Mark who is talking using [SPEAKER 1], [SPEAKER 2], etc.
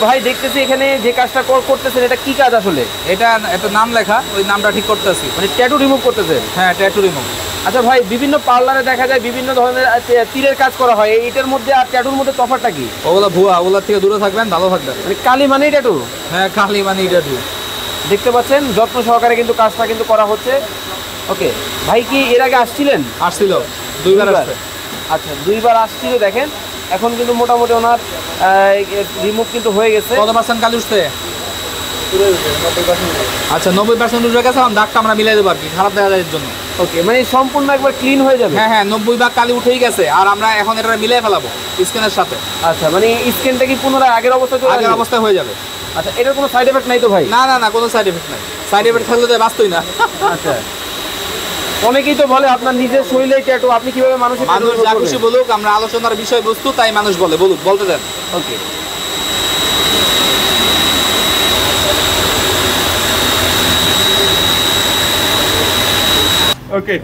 [SPEAKER 1] ভাই দেখতেছি এখানে যে কাজটা করতেছেন এটা কি কাজ আসলে?
[SPEAKER 2] এটা একটা নাম লেখা, ওই নামটা ঠিক করতেছি।
[SPEAKER 1] মানে ট্যাটু রিমুভ করতেছেন?
[SPEAKER 2] হ্যাঁ, ট্যাটু রিমুভ।
[SPEAKER 1] আচ্ছা ভাই, বিভিন্ন পার্লারে দেখা যায় বিভিন্ন ধরনের তীরের কাজ করা হয়, এইটার মধ্যে আর ট্যাটুর মধ্যে তফাৎটা কি?
[SPEAKER 2] ওগুলা ভুয়া, ওগুলার থেকে দূরে থাকবেন, ভালো থাকবেন।
[SPEAKER 1] মানে কালি মানেই ট্যাটু?
[SPEAKER 2] হ্যাঁ, কালি মানে ট্যাটু।
[SPEAKER 1] দেখতে পাচ্ছেন যত্ন সহকারে কিন্তু কাজটা কিন্তু করা হচ্ছে। ওকে ভাই, কি এর আগে আসছিলেন?
[SPEAKER 2] আসছিল, দুইবার আসছে।
[SPEAKER 1] আচ্ছা, দুইবার আসছিল। দেখেন এখন কিন্তু মোটামুটি ওনার রিমুভ কিন্তু হয়ে গেছে।
[SPEAKER 2] কত পার্সেন্ট কালি উঠছে? আচ্ছা, 90% উঠে গেছে। এখন দাগটা আমরা মিলাই দেবো আর কি, খারাপ দেখা যায় এর জন্য।
[SPEAKER 1] ওকে, মানে সম্পূর্ণ একবার ক্লিন হয়ে যাবে?
[SPEAKER 2] হ্যাঁ হ্যাঁ, 90% কালি উঠেই গেছে, আর আমরা এখন এটা মিলাই ফেলাবো স্কিনের সাথে।
[SPEAKER 1] আচ্ছা, মানে স্কিনটা কি পুনরায় আগের অবস্থায় চলে
[SPEAKER 2] আগের
[SPEAKER 1] আসবে?
[SPEAKER 2] অবস্থায় হয়ে যাবে।
[SPEAKER 1] আচ্ছা, এটার কোনো সাইড এফেক্ট নাই তো ভাই?
[SPEAKER 2] না না না, কোনো সাইড এফেক্ট নাই। সাইড এফেক্ট থাকলে তো বাঁচতই না।
[SPEAKER 1] আচ্ছা, অনেকেই তো বলে আপনার নিজের শরীরে ট্যাটু, আপনি কিভাবে
[SPEAKER 2] মানুষ যা খুশি বলুক, আমরা আলোচনার বিষয়বস্তু, তাই মানুষ বলুক, বলতে দেন।
[SPEAKER 1] ওকে।
[SPEAKER 3] Okay.